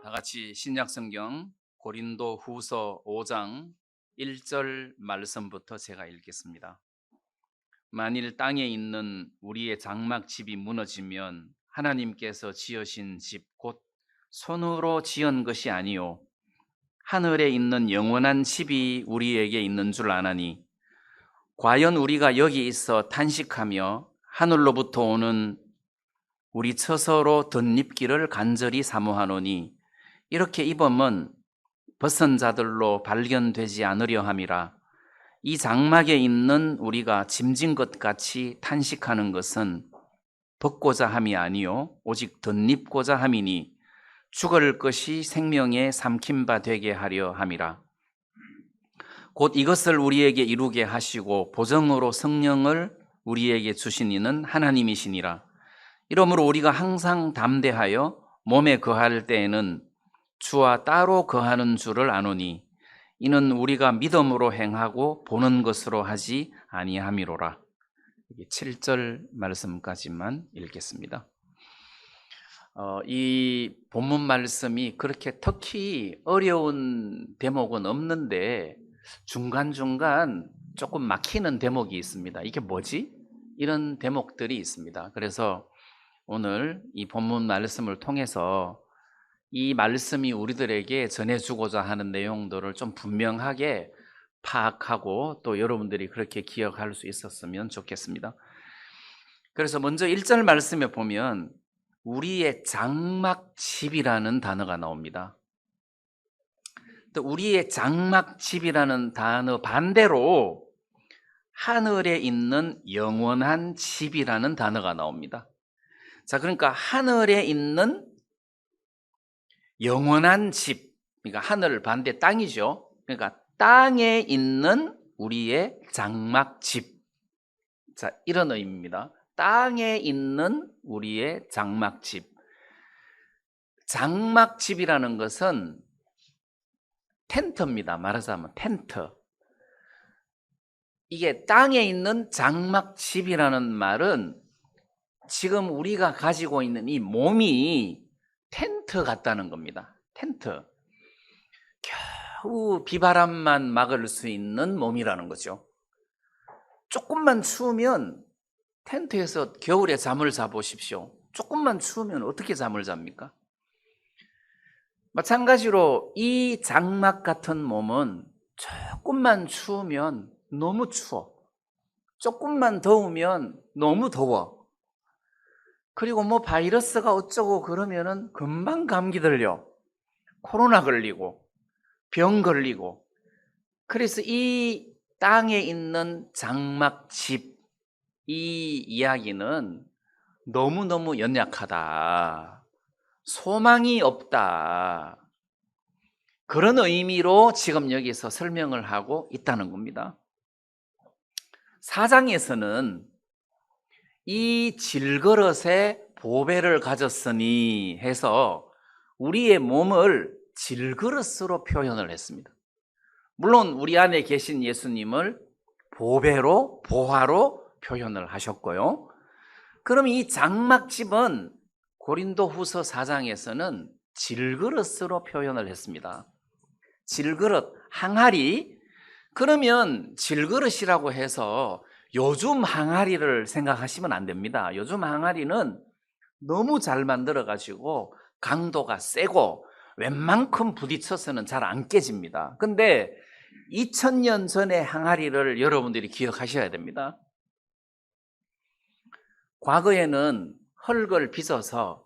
다 같이 신약성경 고린도 후서 5장 1절 말씀부터 제가 읽겠습니다. 만일 땅에 있는 우리의 장막 집이 무너지면 하나님께서 지으신 집 곧 손으로 지은 것이 아니요 하늘에 있는 영원한 집이 우리에게 있는 줄 아나니 과연 우리가 여기 있어 탄식하며 하늘로부터 오는 우리 처소로 덧입기를 간절히 사모하노니 이렇게 입음은 벗은 자들로 발견되지 않으려 함이라. 이 장막에 있는 우리가 짐진 것 같이 탄식하는 것은 벗고자 함이 아니요 오직 덧입고자 함이니 죽을 것이 생명에 삼킨 바 되게 하려 함이라. 곧 이것을 우리에게 이루게 하시고 보정으로 성령을 우리에게 주신 이는 하나님이시니라. 이러므로 우리가 항상 담대하여 몸에 거할 때에는 주와 따로 거하는 줄을 아노니 이는 우리가 믿음으로 행하고 보는 것으로 하지 아니함이로라. 7절 말씀까지만 읽겠습니다. 이 본문 말씀이 그렇게 특히 어려운 대목은 없는데 중간중간 조금 막히는 대목이 있습니다. 이게 뭐지? 이런 대목들이 있습니다. 그래서 오늘 이 본문 말씀을 통해서 이 말씀이 우리들에게 전해주고자 하는 내용들을 좀 분명하게 파악하고 또 여러분들이 그렇게 기억할 수 있었으면 좋겠습니다. 그래서 먼저 1절 말씀에 보면 우리의 장막집이라는 단어가 나옵니다. 또 우리의 장막집이라는 단어 반대로 하늘에 있는 영원한 집이라는 단어가 나옵니다. 자, 그러니까 하늘에 있는 영원한 집, 그러니까 하늘 반대 땅이죠. 그러니까 땅에 있는 우리의 장막집. 자, 이런 의미입니다. 땅에 있는 우리의 장막집. 장막집이라는 것은 텐트입니다. 말하자면 텐트. 이게 땅에 있는 장막집이라는 말은 지금 우리가 가지고 있는 이 몸이 텐트 같다는 겁니다. 텐트. 겨우 비바람만 막을 수 있는 몸이라는 거죠. 조금만 추우면 텐트에서 겨울에 잠을 자보십시오. 조금만 추우면 어떻게 잠을 잡니까? 마찬가지로 이 장막 같은 몸은 조금만 추우면 너무 추워. 조금만 더우면 너무 더워. 그리고 뭐 바이러스가 어쩌고 그러면은 금방 감기 들려. 코로나 걸리고 병 걸리고. 그래서 이 땅에 있는 장막집 이 이야기는 너무너무 연약하다. 소망이 없다. 그런 의미로 지금 여기서 설명을 하고 있다는 겁니다. 4장에서는 이 질그릇에 보배를 가졌으니 해서 우리의 몸을 질그릇으로 표현을 했습니다. 물론 우리 안에 계신 예수님을 보배로, 보화로 표현을 하셨고요. 그럼 이 장막집은 고린도 후서 4장에서는 질그릇으로 표현을 했습니다. 질그릇, 항아리. 그러면 질그릇이라고 해서 요즘 항아리를 생각하시면 안 됩니다. 요즘 항아리는 너무 잘 만들어가지고 강도가 세고 웬만큼 부딪혀서는 잘 안 깨집니다. 근데 2000년 전의 항아리를 여러분들이 기억하셔야 됩니다. 과거에는 흙을 빚어서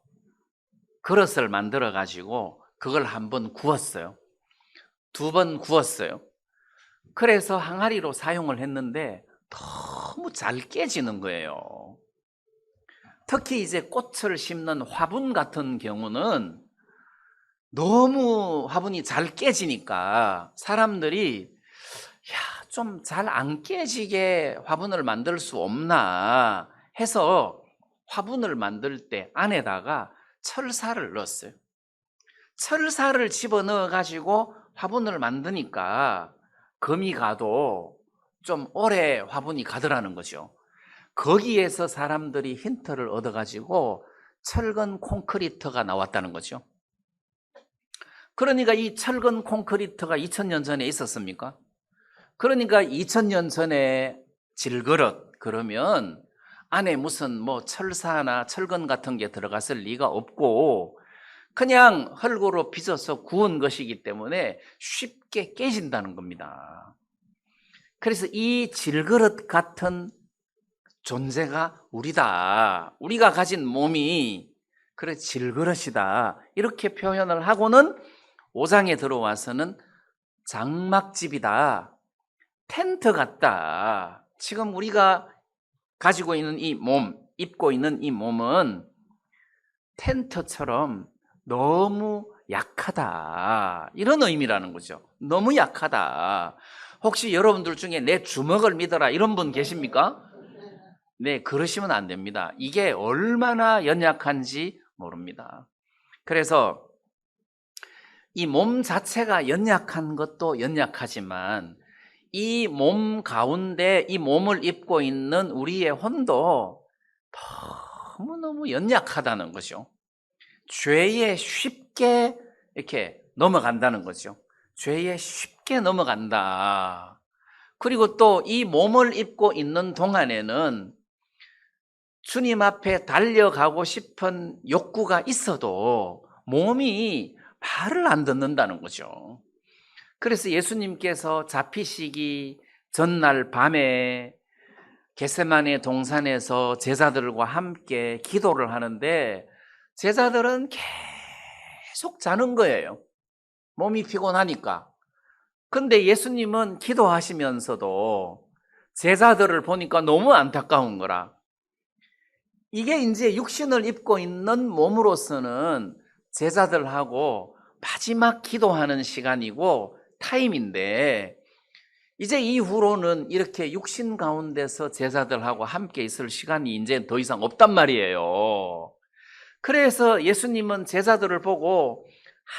그릇을 만들어가지고 그걸 한번 구웠어요. 2번 구웠어요. 그래서 항아리로 사용을 했는데 너무 잘 깨지는 거예요. 특히 이제 꽃을 심는 화분 같은 경우는 너무 화분이 잘 깨지니까 사람들이 좀 잘 안 깨지게 화분을 만들 수 없나 해서 화분을 만들 때 안에다가 철사를 넣었어요. 철사를 집어넣어 가지고 화분을 만드니까 금이 가도 좀 오래 화분이 가더라는 거죠. 거기에서 사람들이 힌트를 얻어가지고 철근 콘크리트가 나왔다는 거죠. 그러니까 이 철근 콘크리트가 2000년 전에 있었습니까? 그러니까 2000년 전에 질그릇 그러면 안에 무슨 뭐 철사나 철근 같은 게 들어갔을 리가 없고 그냥 흙으로 빚어서 구운 것이기 때문에 쉽게 깨진다는 겁니다. 그래서 이 질그릇 같은 존재가 우리다. 우리가 가진 몸이 그래 질그릇이다. 이렇게 표현을 하고는 5장에 들어와서는 장막집이다. 텐트 같다. 지금 우리가 가지고 있는 이 몸, 입고 있는 이 몸은 텐트처럼 너무 약하다. 이런 의미라는 거죠. 너무 약하다. 혹시 여러분들 중에 내 주먹을 믿어라 이런 분 계십니까? 네, 그러시면 안 됩니다. 이게 얼마나 연약한지 모릅니다. 그래서 이 몸 자체가 연약한 것도 연약하지만 이 몸 가운데 이 몸을 입고 있는 우리의 혼도 너무너무 연약하다는 거죠. 죄에 쉽게 이렇게 넘어간다는 거죠. 죄에 쉽게 넘어간다. 그리고 또 이 몸을 입고 있는 동안에는 주님 앞에 달려가고 싶은 욕구가 있어도 몸이 말을 안 듣는다는 거죠. 그래서 예수님께서 잡히시기 전날 밤에 겟세마네 동산에서 제자들과 함께 기도를 하는데 제자들은 계속 자는 거예요. 몸이 피곤하니까. 근데 예수님은 기도하시면서도 제자들을 보니까 너무 안타까운 거라. 이게 이제 육신을 입고 있는 몸으로서는 제자들하고 마지막 기도하는 시간이고 타임인데 이제 이후로는 이렇게 육신 가운데서 제자들하고 함께 있을 시간이 이제 더 이상 없단 말이에요. 그래서 예수님은 제자들을 보고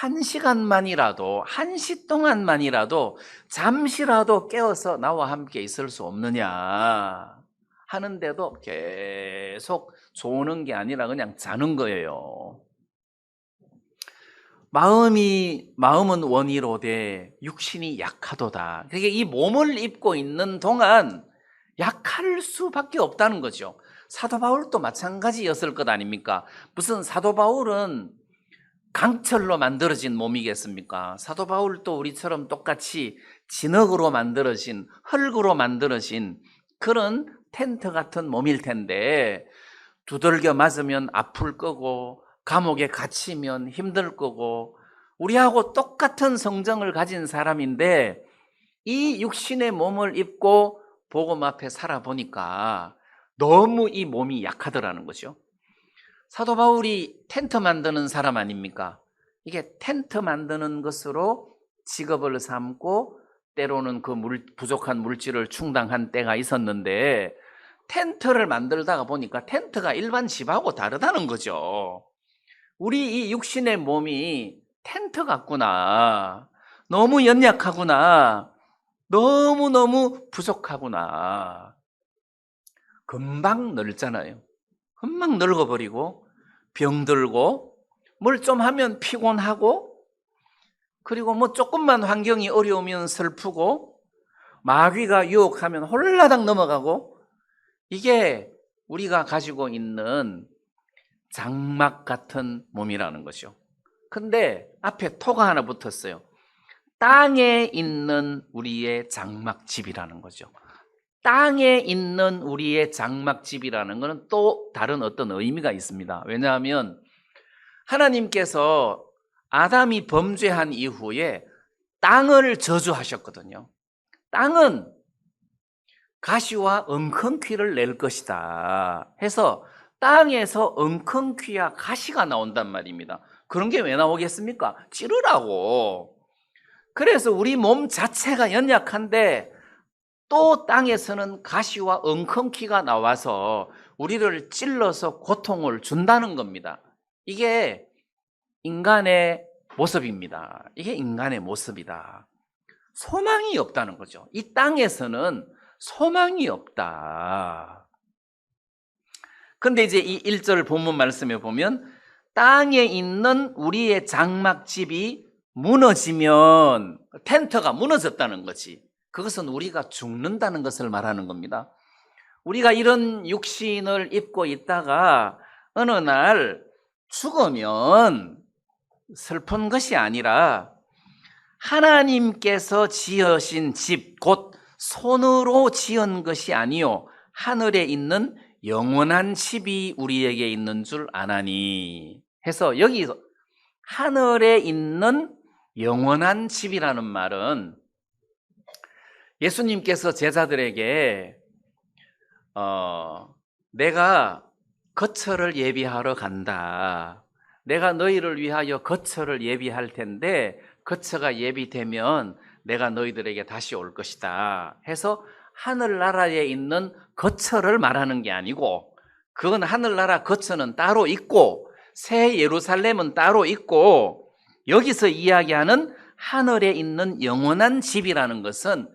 1시간만이라도 1시 동안만이라도 잠시라도 깨어서 나와 함께 있을 수 없느냐 하는데도 계속 조는 게 아니라 그냥 자는 거예요. 마음은 원이로되 육신이 약하도다. 그러니까 이 몸을 입고 있는 동안 약할 수밖에 없다는 거죠. 사도 바울도 마찬가지였을 것 아닙니까? 무슨 사도 바울은 강철로 만들어진 몸이겠습니까? 사도 바울도 우리처럼 똑같이 진흙으로 만들어진 흙으로 만들어진 그런 텐트 같은 몸일 텐데 두들겨 맞으면 아플 거고 감옥에 갇히면 힘들 거고 우리하고 똑같은 성정을 가진 사람인데 이 육신의 몸을 입고 복음 앞에 살아보니까 너무 이 몸이 약하더라는 거죠. 사도 바울이 텐트 만드는 사람 아닙니까? 이게 텐트 만드는 것으로 직업을 삼고 때로는 그 부족한 물질을 충당한 때가 있었는데 텐트를 만들다가 보니까 텐트가 일반 집하고 다르다는 거죠. 우리 이 육신의 몸이 텐트 같구나. 너무 연약하구나. 너무너무 부족하구나. 금방 늙잖아요. 금방 늙어버리고 병들고 뭘 좀 하면 피곤하고 그리고 뭐 조금만 환경이 어려우면 슬프고 마귀가 유혹하면 홀라당 넘어가고 이게 우리가 가지고 있는 장막 같은 몸이라는 거죠. 근데 앞에 토가 하나 붙었어요. 땅에 있는 우리의 장막집이라는 거죠. 땅에 있는 우리의 장막집이라는 것은 또 다른 어떤 의미가 있습니다. 왜냐하면 하나님께서 아담이 범죄한 이후에 땅을 저주하셨거든요. 땅은 가시와 엉겅퀴를 낼 것이다 해서 땅에서 엉겅퀴와 가시가 나온단 말입니다. 그런 게 왜 나오겠습니까? 찌르라고. 그래서 우리 몸 자체가 연약한데 또 땅에서는 가시와 엉겅퀴가 나와서 우리를 찔러서 고통을 준다는 겁니다. 이게 인간의 모습입니다. 이게 인간의 모습이다. 소망이 없다는 거죠. 이 땅에서는 소망이 없다. 근데 이제 이 1절 본문 말씀에 보면 땅에 있는 우리의 장막집이 무너지면 텐트가 무너졌다는 거지. 그것은 우리가 죽는다는 것을 말하는 겁니다. 우리가 이런 육신을 입고 있다가 어느 날 죽으면 슬픈 것이 아니라 하나님께서 지으신 집, 곧 손으로 지은 것이 아니요 하늘에 있는 영원한 집이 우리에게 있는 줄 아나니 해서, 여기 하늘에 있는 영원한 집이라는 말은 예수님께서 제자들에게 내가 거처를 예비하러 간다. 내가 너희를 위하여 거처를 예비할 텐데 거처가 예비되면 내가 너희들에게 다시 올 것이다 해서 하늘나라에 있는 거처를 말하는 게 아니고, 그건 하늘나라 거처는 따로 있고 새 예루살렘은 따로 있고, 여기서 이야기하는 하늘에 있는 영원한 집이라는 것은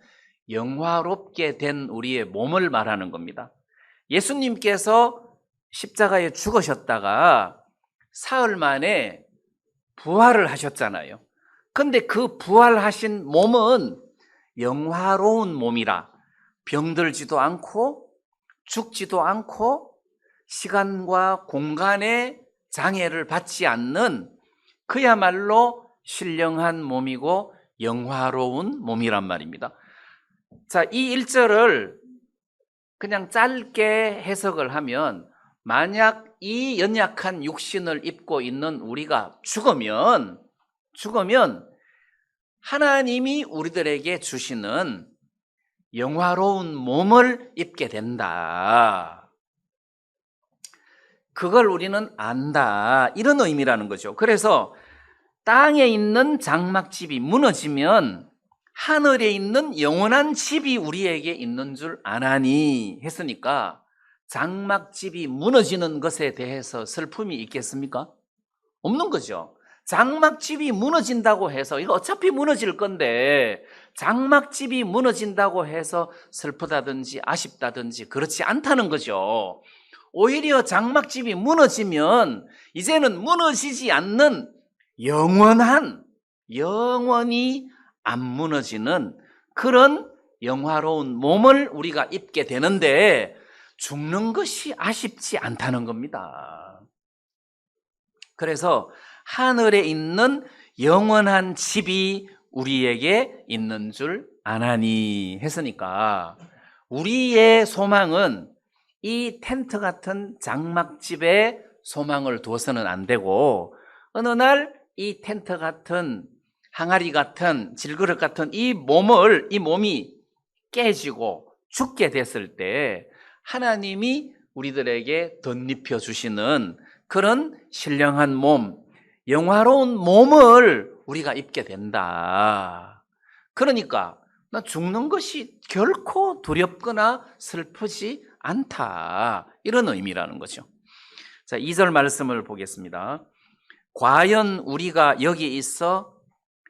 영화롭게 된 우리의 몸을 말하는 겁니다. 예수님께서 십자가에 죽으셨다가 사흘 만에 부활을 하셨잖아요. 근데 그 부활하신 몸은 영화로운 몸이라 병들지도 않고 죽지도 않고 시간과 공간의 장애를 받지 않는 그야말로 신령한 몸이고 영화로운 몸이란 말입니다. 자, 이 1절을 그냥 짧게 해석을 하면, 만약 이 연약한 육신을 입고 있는 우리가 죽으면 하나님이 우리들에게 주시는 영화로운 몸을 입게 된다. 그걸 우리는 안다. 이런 의미라는 거죠. 그래서 땅에 있는 장막집이 무너지면 하늘에 있는 영원한 집이 우리에게 있는 줄 아나니 했으니까, 장막집이 무너지는 것에 대해서 슬픔이 있겠습니까? 없는 거죠. 장막집이 무너진다고 해서, 이거 어차피 무너질 건데 장막집이 무너진다고 해서 슬프다든지 아쉽다든지 그렇지 않다는 거죠. 오히려 장막집이 무너지면 이제는 무너지지 않는 영원히 안 무너지는 그런 영화로운 몸을 우리가 입게 되는데, 죽는 것이 아쉽지 않다는 겁니다. 그래서 하늘에 있는 영원한 집이 우리에게 있는 줄 아나니 했으니까, 우리의 소망은 이 텐트 같은 장막집에 소망을 두어서는 안 되고, 어느 날 이 텐트 같은 항아리 같은 질그릇 같은 이 몸이 깨지고 죽게 됐을 때 하나님이 우리들에게 덧입혀 주시는 그런 신령한 몸, 영화로운 몸을 우리가 입게 된다. 그러니까 나 죽는 것이 결코 두렵거나 슬프지 않다. 이런 의미라는 거죠. 자, 2절 말씀을 보겠습니다. 과연 우리가 여기 있어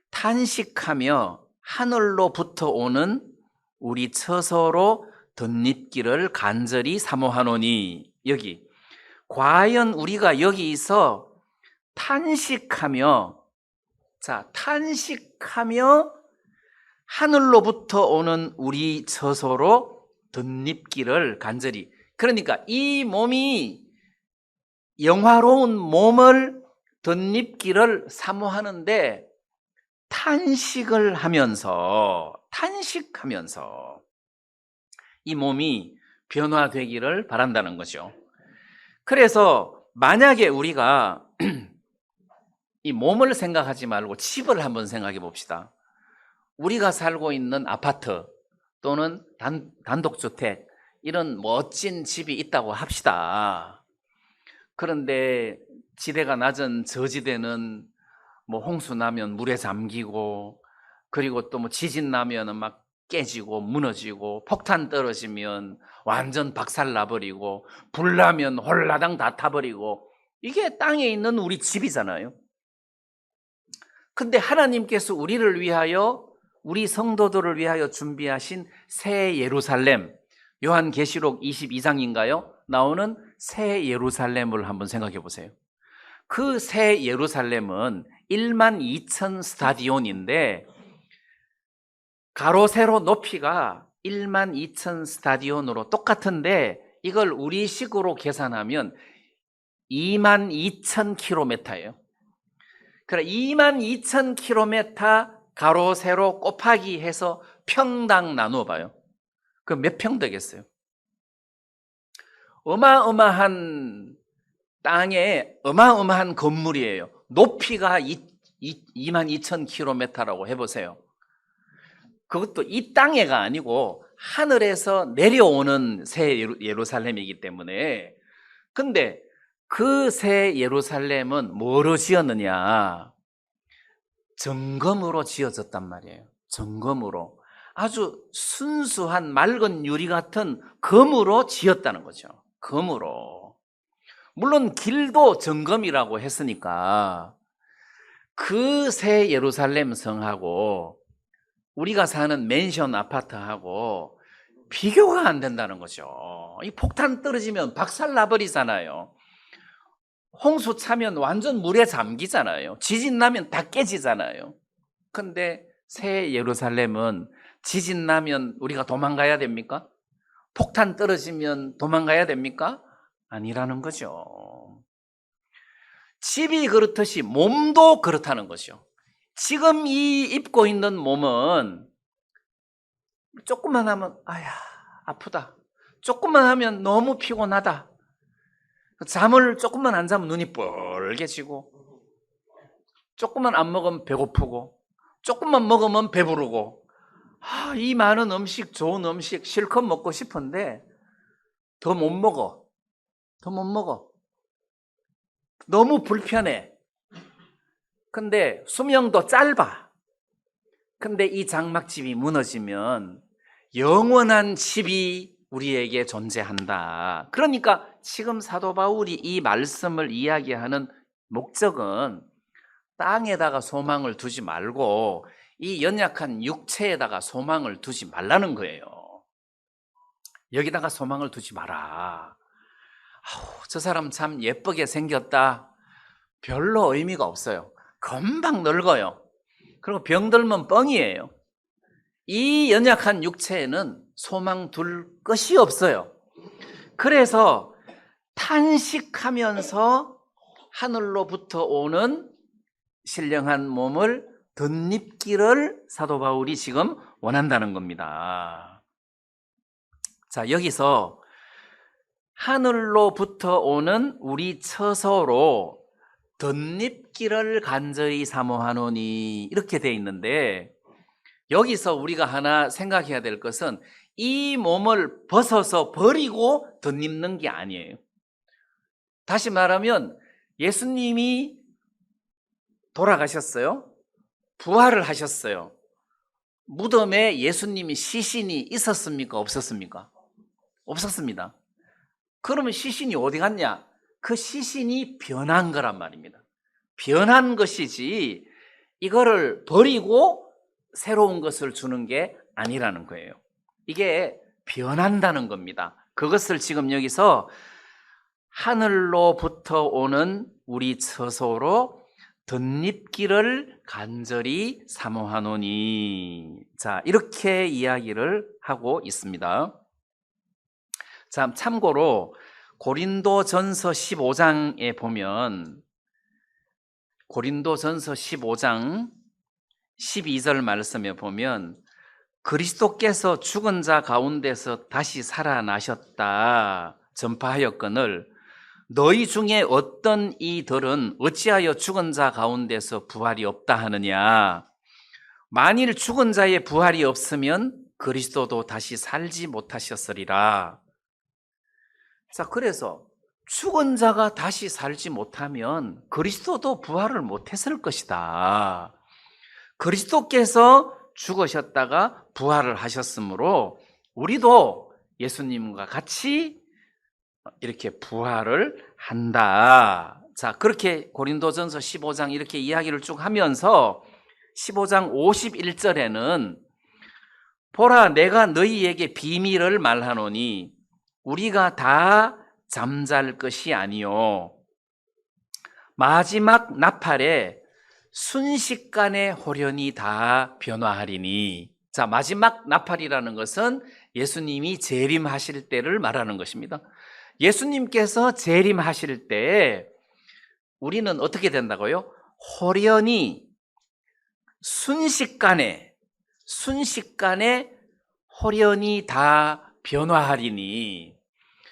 탄식하며 하늘로부터 오는 우리 처소로 덧입기를 간절히 사모하노니, 여기 과연 우리가 여기서 탄식하며 하늘로부터 오는 우리 처소로 덧입기를 간절히, 그러니까 이 몸이 영화로운 몸을 덧입기를 사모하는데 탄식을 하면서 이 몸이 변화되기를 바란다는 거죠. 그래서 만약에 우리가 이 몸을 생각하지 말고 집을 한번 생각해 봅시다. 우리가 살고 있는 아파트 또는 단독주택, 이런 멋진 집이 있다고 합시다. 그런데 지대가 낮은 저지대는 홍수 나면 물에 잠기고, 그리고 또 지진 나면은 막 깨지고 무너지고, 폭탄 떨어지면 완전 박살 나버리고, 불 나면 홀라당 다 타버리고, 이게 땅에 있는 우리 집이잖아요. 근데 하나님께서 우리를 위하여, 우리 성도들을 위하여 준비하신 새 예루살렘, 요한계시록 22장인가요? 나오는 새 예루살렘을 한번 생각해 보세요. 그 새 예루살렘은 1만 2천 스타디온인데 가로 세로 높이가 1만 2천 스타디온으로 똑같은데 이걸 우리식으로 계산하면 2만 2천 킬로미터예요. 그래 2만 2천 킬로미터 가로 세로 곱하기 해서 평당 나누어 봐요. 그럼 몇 평 되겠어요? 어마어마한 땅에 어마어마한 건물이에요. 높이가 2만 2천 킬로미터라고 해보세요. 그것도 이 땅에가 아니고 하늘에서 내려오는 새 예루살렘이기 때문에. 근데 그 새 예루살렘은 뭐로 지었느냐? 정금으로 지어졌단 말이에요. 정금으로. 아주 순수한 맑은 유리 같은 금으로 지었다는 거죠. 금으로. 물론 길도 정금이라고 했으니까 그 새 예루살렘 성하고 우리가 사는 맨션 아파트하고 비교가 안 된다는 거죠. 이 폭탄 떨어지면 박살 나버리잖아요. 홍수 차면 완전 물에 잠기잖아요. 지진 나면 다 깨지잖아요. 근데 새 예루살렘은 지진 나면 우리가 도망가야 됩니까? 폭탄 떨어지면 도망가야 됩니까? 아니라는 거죠. 집이 그렇듯이 몸도 그렇다는 거죠. 지금 이 입고 있는 몸은 조금만 하면 아야 아프다. 조금만 하면 너무 피곤하다. 잠을 조금만 안 자면 눈이 뻘개지고 조금만 안 먹으면 배고프고 조금만 먹으면 배부르고 이 많은 음식 좋은 음식 실컷 먹고 싶은데 더 못 먹어. 더 못 먹어. 너무 불편해. 근데 수명도 짧아. 근데 이 장막집이 무너지면 영원한 집이 우리에게 존재한다. 그러니까 지금 사도 바울이 이 말씀을 이야기하는 목적은 땅에다가 소망을 두지 말고 이 연약한 육체에다가 소망을 두지 말라는 거예요. 여기다가 소망을 두지 마라. 저 사람 참 예쁘게 생겼다. 별로 의미가 없어요. 금방 늙어요. 그리고 병들면 뻥이에요. 이 연약한 육체에는 소망 둘 것이 없어요. 그래서 탄식하면서 하늘로부터 오는 신령한 몸을 덧입기를 사도 바울이 지금 원한다는 겁니다. 자, 여기서 하늘로부터 오는 우리 처소로 덧입기를 간절히 사모하노니 이렇게 돼 있는데 여기서 우리가 하나 생각해야 될 것은 이 몸을 벗어서 버리고 덧입는 게 아니에요. 다시 말하면 예수님이 돌아가셨어요. 부활을 하셨어요. 무덤에 예수님이 시신이 있었습니까? 없었습니까? 없었습니다. 그러면 시신이 어디 갔냐? 그 시신이 변한 거란 말입니다. 변한 것이지 이거를 버리고 새로운 것을 주는 게 아니라는 거예요. 이게 변한다는 겁니다. 그것을 지금 여기서 하늘로부터 오는 우리 처소로 덧입기를 간절히 사모하노니. 자, 이렇게 이야기를 하고 있습니다. 자, 참고로 고린도전서 15장에 보면 고린도전서 15장 12절 말씀에 보면 그리스도께서 죽은 자 가운데서 다시 살아나셨다 전파하였거늘 너희 중에 어떤 이들은 어찌하여 죽은 자 가운데서 부활이 없다 하느냐. 만일 죽은 자의 부활이 없으면 그리스도도 다시 살지 못하셨으리라. 자, 그래서 죽은 자가 다시 살지 못하면 그리스도도 부활을 못했을 것이다. 그리스도께서 죽으셨다가 부활을 하셨으므로 우리도 예수님과 같이 이렇게 부활을 한다. 자, 그렇게 고린도전서 15장 이렇게 이야기를 쭉 하면서 15장 51절에는 보라 내가 너희에게 비밀을 말하노니 우리가 다 잠잘 것이 아니요 마지막 나팔에 순식간에 홀연히 다 변화하리니. 자, 마지막 나팔이라는 것은 예수님이 재림하실 때를 말하는 것입니다. 예수님께서 재림하실 때 우리는 어떻게 된다고요? 홀연히 순식간에 홀연히 다 변화하리니.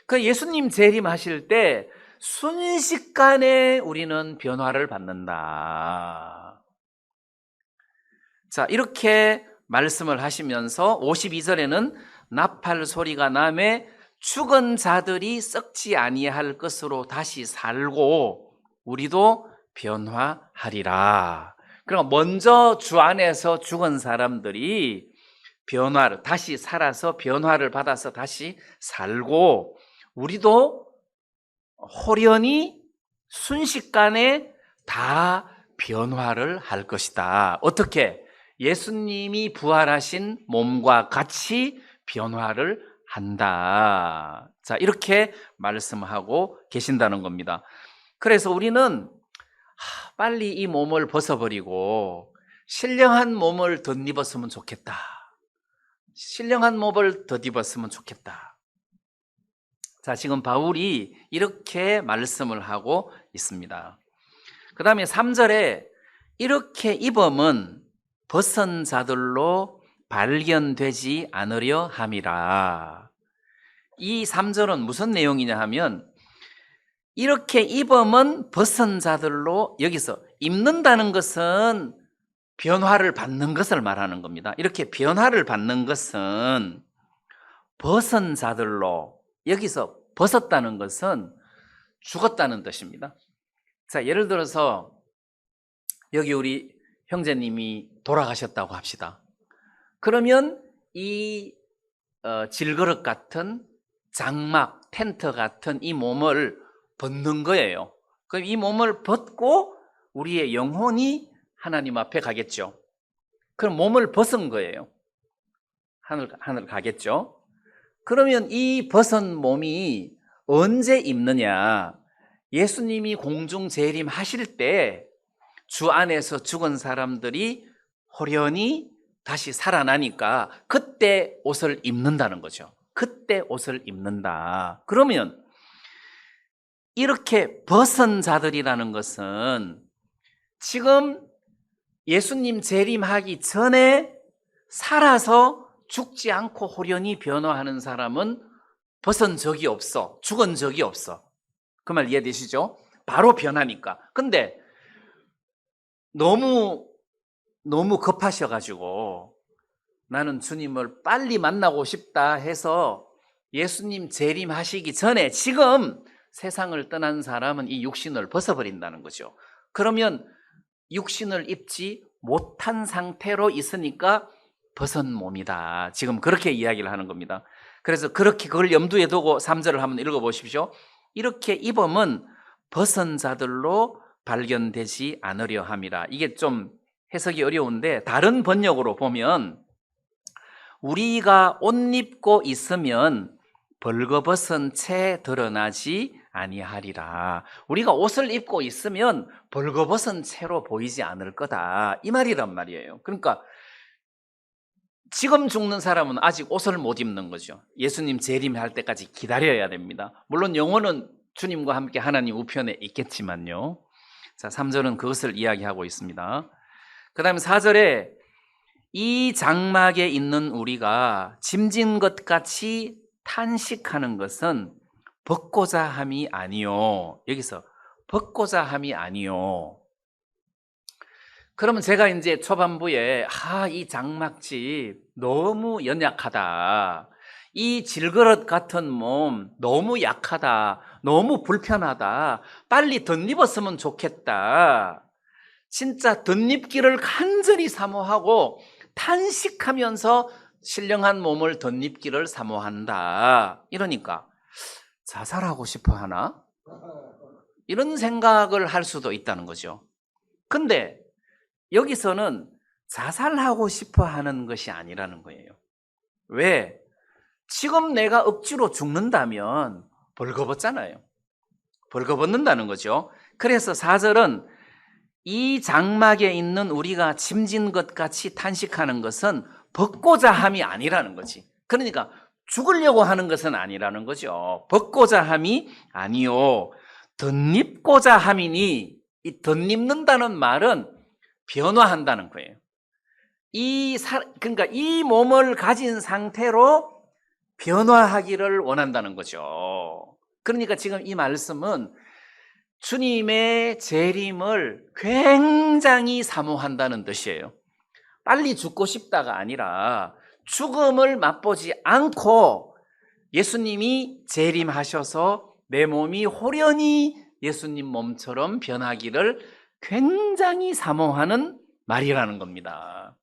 그 예수님 재림하실 때 순식간에 우리는 변화를 받는다. 자, 이렇게 말씀을 하시면서 52절에는 나팔 소리가 나매 죽은 자들이 썩지 아니할 것으로 다시 살고 우리도 변화하리라. 그러니까 먼저 주 안에서 죽은 사람들이 변화를 다시 살아서 변화를 받아서 다시 살고 우리도 홀연히 순식간에 다 변화를 할 것이다. 어떻게? 예수님이 부활하신 몸과 같이 변화를 한다. 자, 이렇게 말씀하고 계신다는 겁니다. 그래서 우리는 빨리 이 몸을 벗어버리고 신령한 몸을 덧입었으면 좋겠다. 신령한 몸을 덧입었으면 좋겠다. 자, 지금 바울이 이렇게 말씀을 하고 있습니다. 그 다음에 3절에 이렇게 입음은 벗은 자들로 발견되지 않으려 함이라. 이 3절은 무슨 내용이냐 하면 이렇게 입음은 벗은 자들로, 여기서 입는다는 것은 변화를 받는 것을 말하는 겁니다. 이렇게 변화를 받는 것은 벗은 자들로, 여기서 벗었다는 것은 죽었다는 뜻입니다. 자, 예를 들어서 여기 우리 형제님이 돌아가셨다고 합시다. 그러면 이 질그릇 같은 장막, 텐트 같은 이 몸을 벗는 거예요. 그럼 이 몸을 벗고 우리의 영혼이 하나님 앞에 가겠죠. 그럼 몸을 벗은 거예요. 하늘 가겠죠. 그러면 이 벗은 몸이 언제 입느냐? 예수님이 공중 재림하실 때 주 안에서 죽은 사람들이 호련히 다시 살아나니까 그때 옷을 입는다는 거죠. 그때 옷을 입는다. 그러면 이렇게 벗은 자들이라는 것은 지금 예수님 재림하기 전에 살아서 죽지 않고 호련히 변화하는 사람은 벗은 적이 없어. 죽은 적이 없어. 그 말 이해되시죠? 바로 변하니까. 근데 너무 급하셔가지고 나는 주님을 빨리 만나고 싶다 해서 예수님 재림하시기 전에 지금 세상을 떠난 사람은 이 육신을 벗어버린다는 거죠. 그러면 육신을 입지 못한 상태로 있으니까 벗은 몸이다. 지금 그렇게 이야기를 하는 겁니다. 그래서 그렇게 그걸 염두에 두고 3절을 한번 읽어보십시오. 이렇게 입음은 벗은 자들로 발견되지 않으려 함이라. 이게 좀 해석이 어려운데 다른 번역으로 보면 우리가 옷 입고 있으면 벌거벗은 채 드러나지 아니하리라. 우리가 옷을 입고 있으면 벌거벗은 채로 보이지 않을 거다. 이 말이란 말이에요. 그러니까 지금 죽는 사람은 아직 옷을 못 입는 거죠. 예수님 재림할 때까지 기다려야 됩니다. 물론 영혼은 주님과 함께 하나님 우편에 있겠지만요. 자, 3절은 그것을 이야기하고 있습니다. 그 다음에 4절에 이 장막에 있는 우리가 짐진 것 같이 탄식하는 것은 벗고자 함이 아니요. 여기서 벗고자 함이 아니요. 그러면 제가 이제 초반부에 이 장막집 너무 연약하다. 이 질그릇 같은 몸 너무 약하다. 너무 불편하다. 빨리 덧입었으면 좋겠다. 진짜 덧입기를 간절히 사모하고 탄식하면서 신령한 몸을 덧입기를 사모한다. 이러니까 자살하고 싶어 하나? 이런 생각을 할 수도 있다는 거죠. 근데 여기서는 자살하고 싶어 하는 것이 아니라는 거예요. 왜? 지금 내가 억지로 죽는다면 벌거벗잖아요. 벌거벗는다는 거죠. 그래서 4절은 이 장막에 있는 우리가 짐진 것 같이 탄식하는 것은 벗고자 함이 아니라는 거지. 그러니까 죽으려고 하는 것은 아니라는 거죠. 벗고자 함이 아니요 덧입고자 함이니, 이 덧입는다는 말은 변화한다는 거예요. 그러니까 이 몸을 가진 상태로 변화하기를 원한다는 거죠. 그러니까 지금 이 말씀은 주님의 재림을 굉장히 사모한다는 뜻이에요. 빨리 죽고 싶다가 아니라 죽음을 맛보지 않고 예수님이 재림하셔서 내 몸이 호련히 예수님 몸처럼 변하기를 굉장히 사모하는 말이라는 겁니다.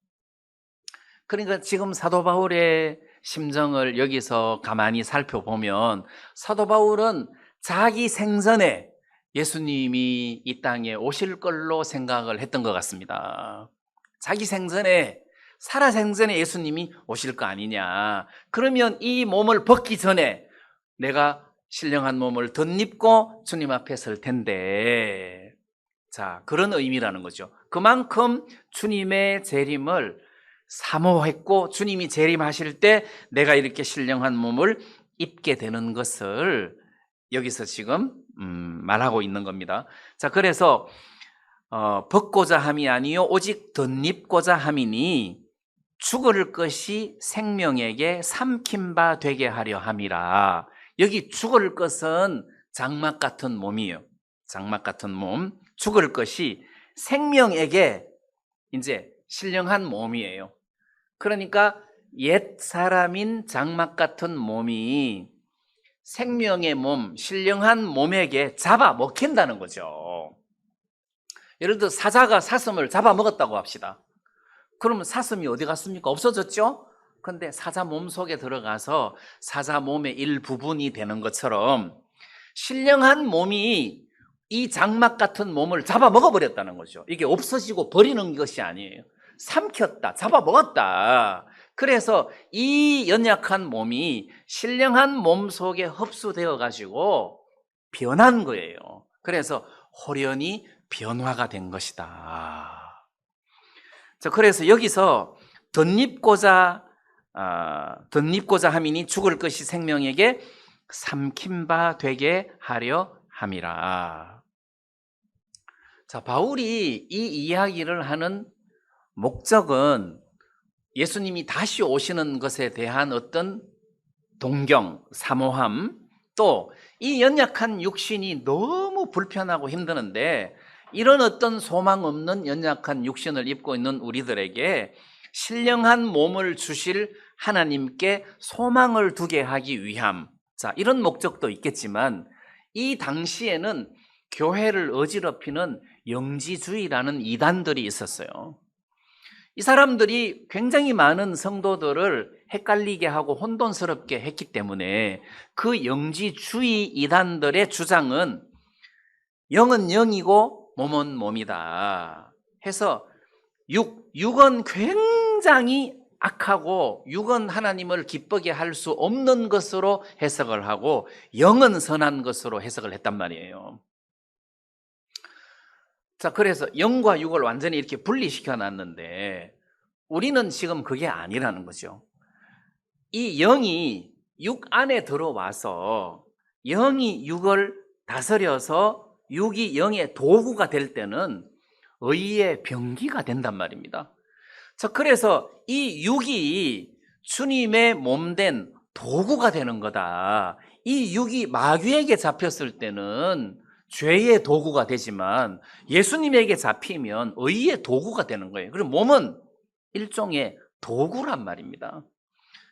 그러니까 지금 사도 바울의 심정을 여기서 가만히 살펴보면 사도 바울은 자기 생전에 예수님이 이 땅에 오실 걸로 생각을 했던 것 같습니다. 자기 생전에, 살아생전에 예수님이 오실 거 아니냐. 그러면 이 몸을 벗기 전에 내가 신령한 몸을 덧입고 주님 앞에 설 텐데, 자, 그런 의미라는 거죠. 그만큼 주님의 재림을 사모했고 주님이 재림하실 때 내가 이렇게 신령한 몸을 입게 되는 것을 여기서 지금 말하고 있는 겁니다. 자, 그래서 벗고자 함이 아니요 오직 덧입고자 함이니 죽을 것이 생명에게 삼킨 바 되게 하려 함이라. 여기 죽을 것은 장막 같은 몸이에요. 장막 같은 몸. 죽을 것이 생명에게 이제 신령한 몸이에요. 그러니까 옛 사람인 장막 같은 몸이 생명의 몸, 신령한 몸에게 잡아먹힌다는 거죠. 예를 들어 사자가 사슴을 잡아먹었다고 합시다. 그러면 사슴이 어디 갔습니까? 없어졌죠? 근데 사자 몸 속에 들어가서 사자 몸의 일부분이 되는 것처럼 신령한 몸이 이 장막 같은 몸을 잡아먹어버렸다는 거죠. 이게 없어지고 버리는 것이 아니에요. 삼켰다, 잡아먹었다. 그래서 이 연약한 몸이 신령한 몸 속에 흡수되어 가지고 변한 거예요. 그래서 호련히 변화가 된 것이다. 자, 그래서 여기서 덧입고자 함이니 죽을 것이 생명에게 삼킨 바 되게 하려 함이라. 자, 바울이 이 이야기를 하는 목적은 예수님이 다시 오시는 것에 대한 어떤 동경, 사모함, 또 이 연약한 육신이 너무 불편하고 힘드는데 이런 어떤 소망 없는 연약한 육신을 입고 있는 우리들에게 신령한 몸을 주실 하나님께 소망을 두게 하기 위함. 자, 이런 목적도 있겠지만 이 당시에는 교회를 어지럽히는 영지주의라는 이단들이 있었어요. 이 사람들이 굉장히 많은 성도들을 헷갈리게 하고 혼돈스럽게 했기 때문에 그 영지주의 이단들의 주장은 영은 영이고 몸은 몸이다 해서 육은 굉장히 악하고 육은 하나님을 기쁘게 할 수 없는 것으로 해석을 하고 영은 선한 것으로 해석을 했단 말이에요. 자, 그래서 영과 육을 완전히 이렇게 분리시켜 놨는데 우리는 지금 그게 아니라는 거죠. 이 영이 육 안에 들어와서 영이 육을 다스려서 육이 영의 도구가 될 때는 의의 병기가 된단 말입니다. 자, 그래서 이 육이 주님의 몸된 도구가 되는 거다. 이 육이 마귀에게 잡혔을 때는 죄의 도구가 되지만 예수님에게 잡히면 의의 도구가 되는 거예요. 그리고 몸은 일종의 도구란 말입니다.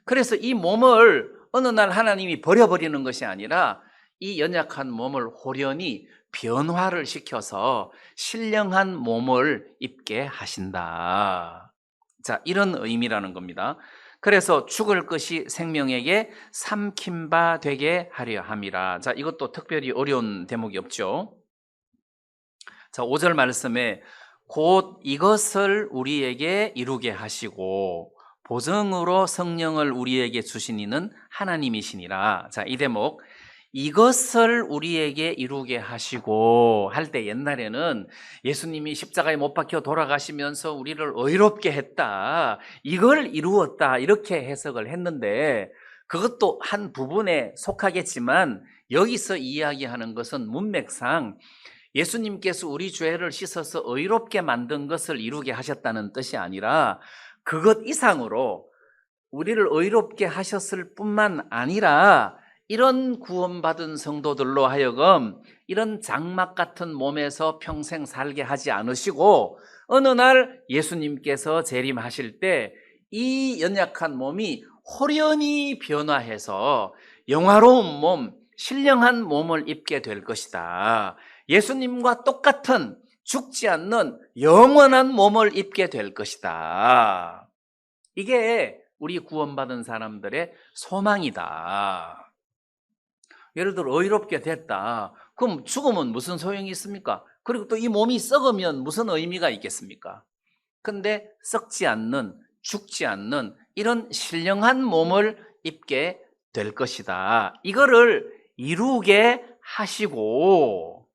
그래서 이 몸을 어느 날 하나님이 버려버리는 것이 아니라 이 연약한 몸을 호련히 변화를 시켜서 신령한 몸을 입게 하신다. 자, 이런 의미라는 겁니다. 그래서 죽을 것이 생명에게 삼킨 바 되게 하려 함이라. 자, 이것도 특별히 어려운 대목이 없죠. 자, 5절 말씀에 곧 이것을 우리에게 이루게 하시고 보증으로 성령을 우리에게 주신 이는 하나님이시니라. 자, 이 대목 이것을 우리에게 이루게 하시고 할 때 옛날에는 예수님이 십자가에 못 박혀 돌아가시면서 우리를 의롭게 했다, 이걸 이루었다, 이렇게 해석을 했는데 그것도 한 부분에 속하겠지만 여기서 이야기하는 것은 문맥상 예수님께서 우리 죄를 씻어서 의롭게 만든 것을 이루게 하셨다는 뜻이 아니라 그것 이상으로 우리를 의롭게 하셨을 뿐만 아니라 이런 구원받은 성도들로 하여금 이런 장막 같은 몸에서 평생 살게 하지 않으시고 어느 날 예수님께서 재림하실 때 이 연약한 몸이 호련히 변화해서 영화로운 몸, 신령한 몸을 입게 될 것이다. 예수님과 똑같은 죽지 않는 영원한 몸을 입게 될 것이다. 이게 우리 구원받은 사람들의 소망이다. 예를 들어 의롭게 됐다. 그럼 죽으면 무슨 소용이 있습니까? 그리고 또 이 몸이 썩으면 무슨 의미가 있겠습니까? 근데 썩지 않는, 죽지 않는 이런 신령한 몸을 입게 될 것이다. 이거를 이루게 하시고,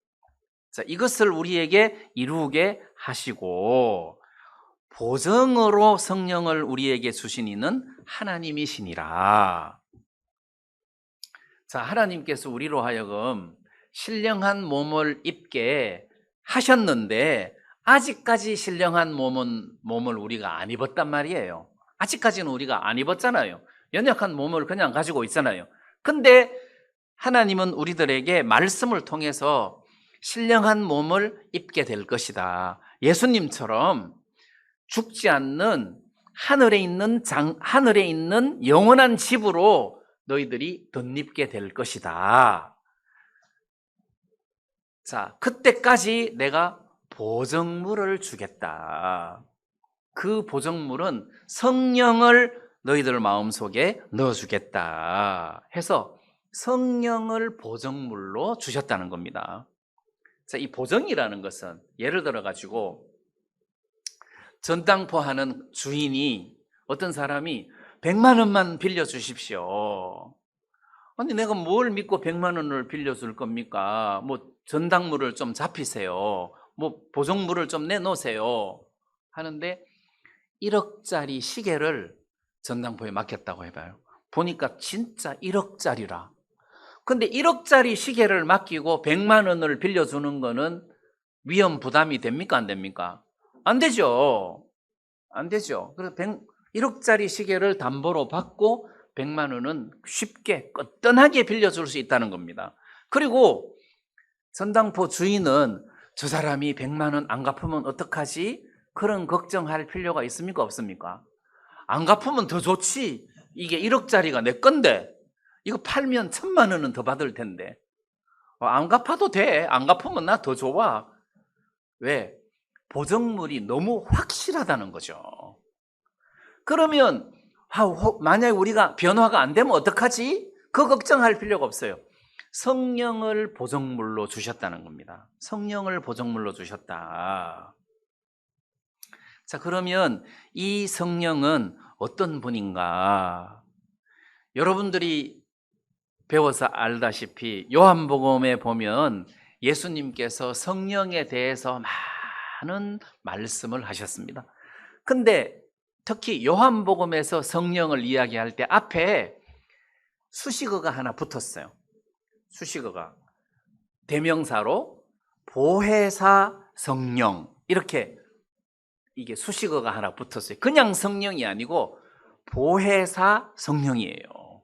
자, 이것을 우리에게 이루게 하시고 보증으로 성령을 우리에게 주신 이는 하나님이시니라. 자, 하나님께서 우리로 하여금 신령한 몸을 입게 하셨는데 아직까지 신령한 몸을 우리가 안 입었단 말이에요. 아직까지는 우리가 안 입었잖아요. 연약한 몸을 그냥 가지고 있잖아요. 근데 하나님은 우리들에게 말씀을 통해서 신령한 몸을 입게 될 것이다. 예수님처럼 죽지 않는 하늘에 있는 영원한 집으로 너희들이 덧입게 될 것이다. 자, 그때까지 내가 보정물을 주겠다. 그 보정물은 성령을 너희들 마음속에 넣어주겠다 해서 성령을 보정물로 주셨다는 겁니다. 자, 이 보정이라는 것은 예를 들어 가지고 전당포 하는 주인이 어떤 사람이 100만 원만 빌려주십시오. 아니 내가 뭘 믿고 100만 원을 빌려줄 겁니까? 뭐 전당물을 좀 잡히세요. 뭐 보정물을 좀 내놓으세요. 하는데 1억짜리 시계를 전당포에 맡겼다고 해봐요. 보니까 진짜 1억짜리라. 근데 1억짜리 시계를 맡기고 100만 원을 빌려주는 거는 위험 부담이 됩니까? 안 됩니까? 안 되죠. 안 되죠. 그래서 1억짜리 시계를 담보로 받고 100만 원은 쉽게 끄떡하게 빌려줄 수 있다는 겁니다. 그리고 전당포 주인은 저 사람이 100만 원 안 갚으면 어떡하지? 그런 걱정할 필요가 있습니까? 없습니까? 안 갚으면 더 좋지. 이게 1억짜리가 내 건데 이거 팔면 1,000만 원은 더 받을 텐데 안 갚아도 돼. 안 갚으면 나 더 좋아. 왜? 보정물이 너무 확실하다는 거죠. 그러면 만약에 우리가 변화가 안 되면 어떡하지? 그 걱정할 필요가 없어요. 성령을 보정물로 주셨다는 겁니다. 성령을 보정물로 주셨다. 자, 그러면 이 성령은 어떤 분인가? 여러분들이 배워서 알다시피 요한복음에 보면 예수님께서 성령에 대해서 많은 말씀을 하셨습니다. 근데 특히 요한복음에서 성령을 이야기할 때 앞에 수식어가 하나 붙었어요. 수식어가 대명사로 보혜사 성령, 이렇게 이게 수식어가 하나 붙었어요. 그냥 성령이 아니고 보혜사 성령이에요.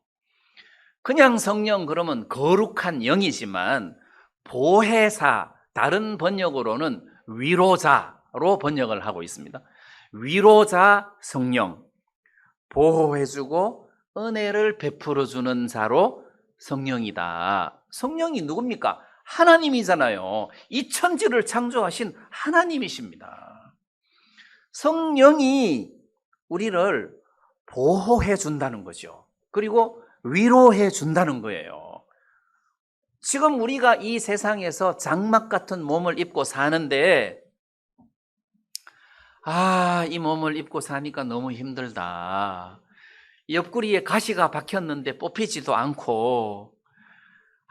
그냥 성령 그러면 거룩한 영이지만 보혜사, 다른 번역으로는 위로자로 번역을 하고 있습니다. 위로자 성령, 보호해주고 은혜를 베풀어주는 자로 성령이다. 성령이 누굽니까? 하나님이잖아요. 이 천지를 창조하신 하나님이십니다. 성령이 우리를 보호해 준다는 거죠. 그리고 위로해 준다는 거예요. 지금 우리가 이 세상에서 장막 같은 몸을 입고 사는데 이 몸을 입고 사니까 너무 힘들다. 옆구리에 가시가 박혔는데 뽑히지도 않고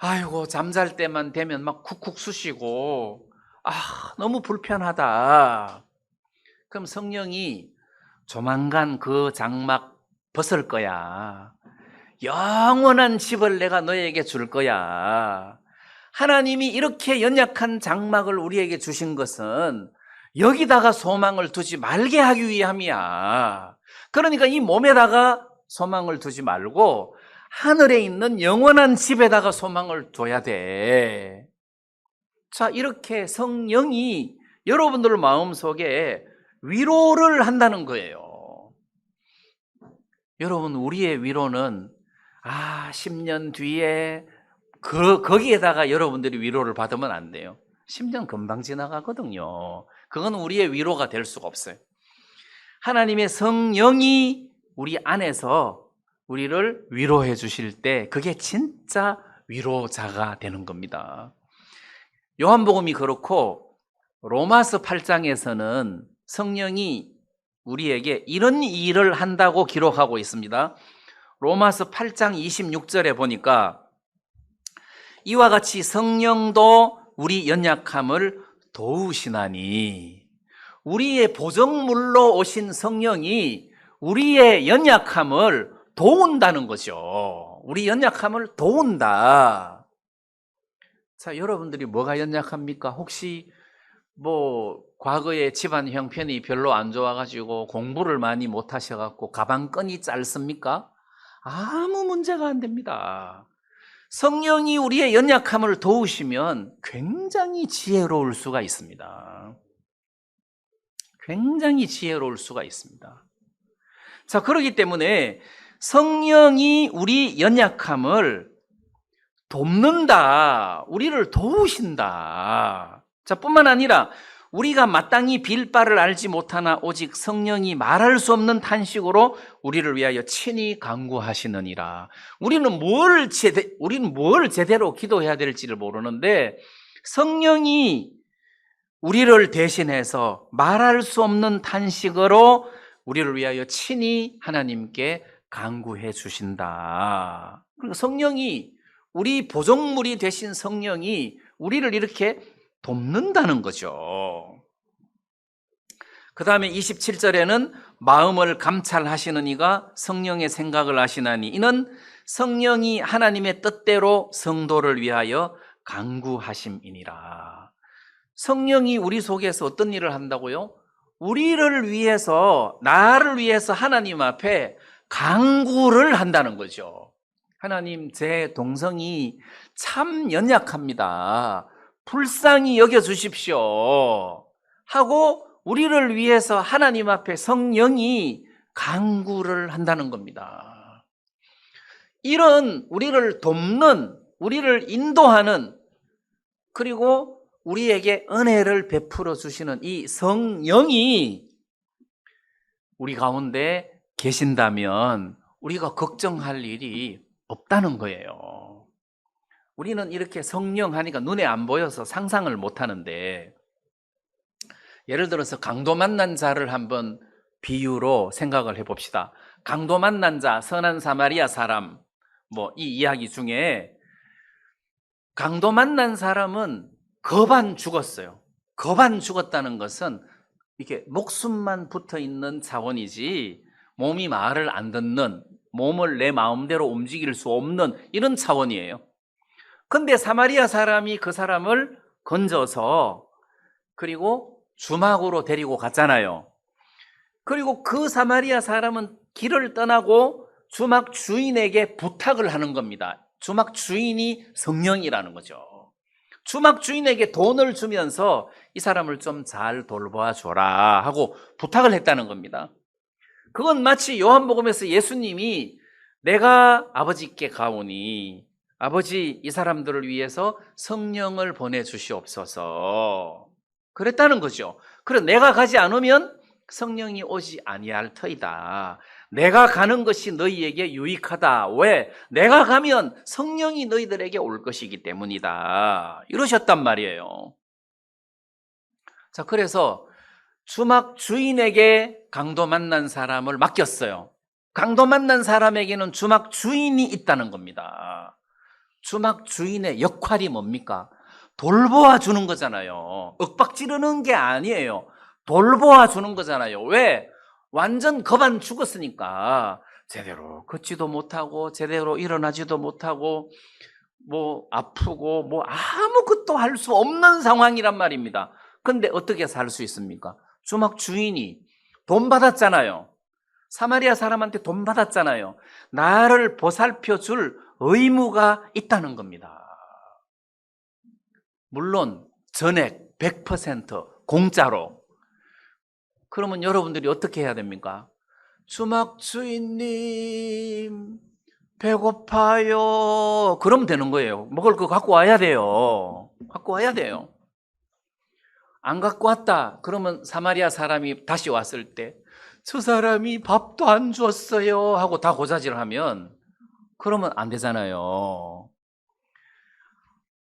아이고, 잠잘 때만 되면 막 쿡쿡 쑤시고, 너무 불편하다. 그럼 성령이 조만간 그 장막 벗을 거야. 영원한 집을 내가 너에게 줄 거야. 하나님이 이렇게 연약한 장막을 우리에게 주신 것은 여기다가 소망을 두지 말게 하기 위함이야. 그러니까 이 몸에다가 소망을 두지 말고 하늘에 있는 영원한 집에다가 소망을 둬야 돼. 자, 이렇게 성령이 여러분들 마음속에 위로를 한다는 거예요. 여러분, 우리의 위로는 10년 뒤에 거기에다가 여러분들이 위로를 받으면 안 돼요. 10년 금방 지나가거든요. 그건 우리의 위로가 될 수가 없어요. 하나님의 성령이 우리 안에서 우리를 위로해 주실 때 그게 진짜 위로자가 되는 겁니다. 요한복음이 그렇고 로마서 8장에서는 성령이 우리에게 이런 일을 한다고 기록하고 있습니다. 로마서 8장 26절에 보니까 이와 같이 성령도 우리 연약함을 도우시나니, 우리의 보정물로 오신 성령이 우리의 연약함을 도운다는 거죠. 우리 연약함을 도운다. 자, 여러분들이 뭐가 연약합니까? 혹시 과거에 집안 형편이 별로 안 좋아가지고 공부를 많이 못 하셔갖고 가방끈이 짧습니까? 아무 문제가 안 됩니다. 성령이 우리의 연약함을 도우시면 굉장히 지혜로울 수가 있습니다. 굉장히 지혜로울 수가 있습니다. 자, 그렇기 때문에 성령이 우리 연약함을 돕는다. 우리를 도우신다. 자, 뿐만 아니라 우리가 마땅히 빌 바를 알지 못하나 오직 성령이 말할 수 없는 탄식으로 우리를 위하여 친히 간구하시느니라. 우리는 뭘 제대로 기도해야 될지를 모르는데 성령이 우리를 대신해서 말할 수 없는 탄식으로 우리를 위하여 친히 하나님께 간구해 주신다. 그러니까 성령이, 우리 보정물이 되신 성령이 우리를 이렇게 돕는다는 거죠. 그 다음에 27절에는 마음을 감찰하시는 이가 성령의 생각을 아시나니 이는 성령이 하나님의 뜻대로 성도를 위하여 간구하심이니라. 성령이 우리 속에서 어떤 일을 한다고요? 우리를 위해서, 나를 위해서 하나님 앞에 간구를 한다는 거죠. 하나님, 제 동성이 참 연약합니다. 불쌍히 여겨주십시오 하고 우리를 위해서 하나님 앞에 성령이 간구를 한다는 겁니다. 이런 우리를 돕는, 우리를 인도하는, 그리고 우리에게 은혜를 베풀어 주시는 이 성령이 우리 가운데 계신다면 우리가 걱정할 일이 없다는 거예요. 우리는 이렇게 성령 하니까 눈에 안 보여서 상상을 못 하는데, 예를 들어서 강도 만난 자를 한번 비유로 생각을 해봅시다. 강도 만난 자, 선한 사마리아 사람, 이 이야기 중에 강도 만난 사람은 겁안 죽었어요. 겁안 죽었다는 것은 이게 목숨만 붙어 있는 차원이지 몸이 말을 안 듣는, 몸을 내 마음대로 움직일 수 없는 이런 차원이에요. 근데 사마리아 사람이 그 사람을 건져서 그리고 주막으로 데리고 갔잖아요. 그리고 그 사마리아 사람은 길을 떠나고 주막 주인에게 부탁을 하는 겁니다. 주막 주인이 성령이라는 거죠. 주막 주인에게 돈을 주면서 이 사람을 좀 잘 돌봐 줘라 하고 부탁을 했다는 겁니다. 그건 마치 요한복음에서 예수님이 내가 아버지께 가오니 아버지, 이 사람들을 위해서 성령을 보내주시옵소서 그랬다는 거죠. 그래, 내가 가지 않으면 성령이 오지 아니할 터이다. 내가 가는 것이 너희에게 유익하다. 왜? 내가 가면 성령이 너희들에게 올 것이기 때문이다. 이러셨단 말이에요. 자, 그래서 주막 주인에게 강도 만난 사람을 맡겼어요. 강도 만난 사람에게는 주막 주인이 있다는 겁니다. 주막 주인의 역할이 뭡니까? 돌보아 주는 거잖아요. 윽박 지르는 게 아니에요. 돌보아 주는 거잖아요. 왜? 완전 겁안 죽었으니까 제대로 걷지도 못하고 제대로 일어나지도 못하고 뭐 아프고 뭐 아무것도 할 수 없는 상황이란 말입니다. 근데 어떻게 살 수 있습니까? 주막 주인이 돈 받았잖아요. 사마리아 사람한테 돈 받았잖아요. 나를 보살펴 줄 의무가 있다는 겁니다. 물론 전액 100% 공짜로. 그러면 여러분들이 어떻게 해야 됩니까? 주막 주인님 배고파요. 그러면 되는 거예요. 먹을 거 갖고 와야 돼요. 갖고 와야 돼요. 안 갖고 왔다. 그러면 사마리아 사람이 다시 왔을 때 저 사람이 밥도 안 줬어요 하고 다 고자질하면 그러면 안 되잖아요.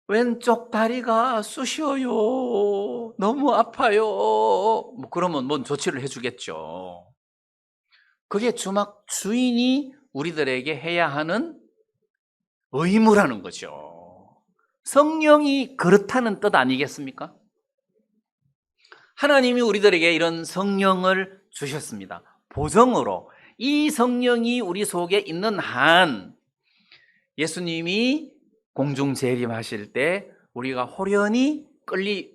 왼쪽 다리가 쑤셔요. 너무 아파요. 뭐 그러면 뭔 조치를 해주겠죠. 그게 주막 주인이 우리들에게 해야 하는 의무라는 거죠. 성령이 그렇다는 뜻 아니겠습니까? 하나님이 우리들에게 이런 성령을 주셨습니다. 보정으로 이 성령이 우리 속에 있는 한 예수님이 공중 재림하실 때 우리가 호련히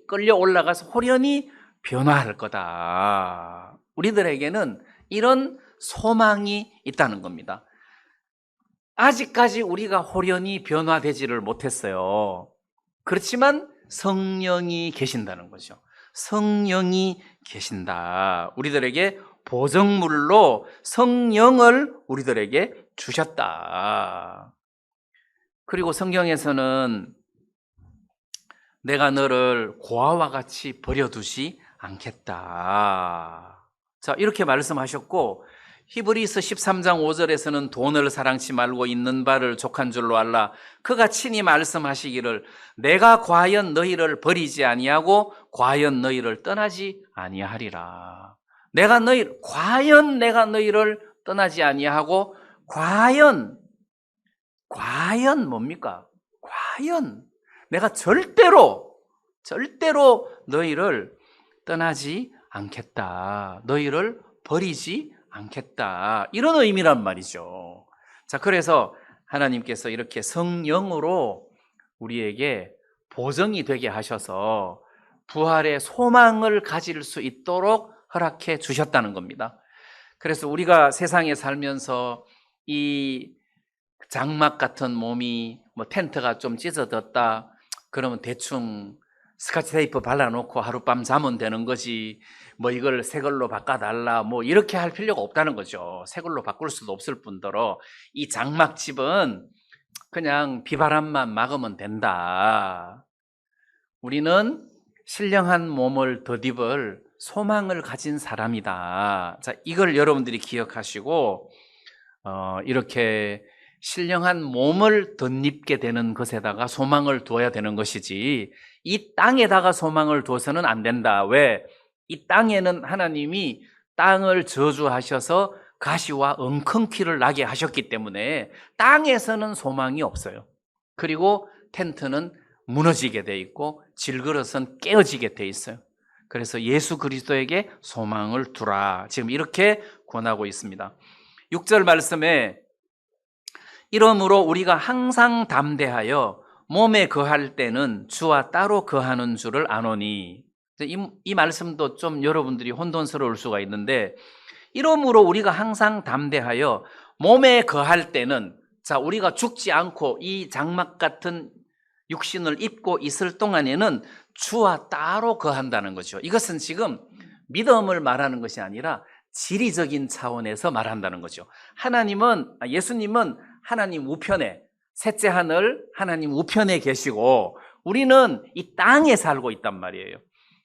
끌려 올라가서 호련히 변화할 거다. 우리들에게는 이런 소망이 있다는 겁니다. 아직까지 우리가 호련히 변화되지를 못했어요. 그렇지만 성령이 계신다는 거죠. 성령이 계신다. 우리들에게 보정물로 성령을 우리들에게 주셨다. 그리고 성경에서는 내가 너를 고아와 같이 버려두지 않겠다. 자, 이렇게 말씀하셨고 히브리서 13장 5절에서는 돈을 사랑치 말고 있는 바를 족한 줄로 알라. 그가 친히 말씀하시기를 내가 과연 너희를 버리지 아니하고 과연 너희를 떠나지 아니하리라. 과연 내가 너희를 떠나지 아니하고 과연 뭡니까? 과연 내가 절대로 너희를 떠나지 않겠다. 너희를 버리지 않겠다. 이런 의미란 말이죠. 자, 그래서 하나님께서 이렇게 성령으로 우리에게 보정이 되게 하셔서 부활의 소망을 가질 수 있도록 허락해 주셨다는 겁니다. 그래서 우리가 세상에 살면서 이 장막 같은 몸이 뭐 텐트가 좀 찢어졌다 그러면 대충 스카치 테이프 발라놓고 하룻밤 자면 되는 거지 뭐 이걸 새 걸로 바꿔달라 뭐 이렇게 할 필요가 없다는 거죠. 새 걸로 바꿀 수도 없을 뿐더러 이 장막집은 그냥 비바람만 막으면 된다. 우리는 신령한 몸을 덧입을 소망을 가진 사람이다. 자, 이걸 여러분들이 기억하시고 이렇게 신령한 몸을 덧입게 되는 것에다가 소망을 두어야 되는 것이지 이 땅에다가 소망을 두어서는 안 된다. 왜? 이 땅에는 하나님이 땅을 저주하셔서 가시와 엉겅퀴를 나게 하셨기 때문에 땅에서는 소망이 없어요. 그리고 텐트는 무너지게 돼 있고 질그릇은 깨어지게 돼 있어요. 그래서 예수 그리스도에게 소망을 두라. 지금 이렇게 권하고 있습니다. 6절 말씀에 이러므로 우리가 항상 담대하여 몸에 거할 때는 주와 따로 거하는 줄을 아노니. 이 말씀도 좀 여러분들이 혼돈스러울 수가 있는데 이러므로 우리가 항상 담대하여 몸에 거할 때는 자 우리가 죽지 않고 이 장막 같은 육신을 입고 있을 동안에는 주와 따로 거한다는 거죠. 이것은 지금 믿음을 말하는 것이 아니라 지리적인 차원에서 말한다는 거죠. 예수님은 하나님 우편에 셋째 하늘 하나님 우편에 계시고 우리는 이 땅에 살고 있단 말이에요.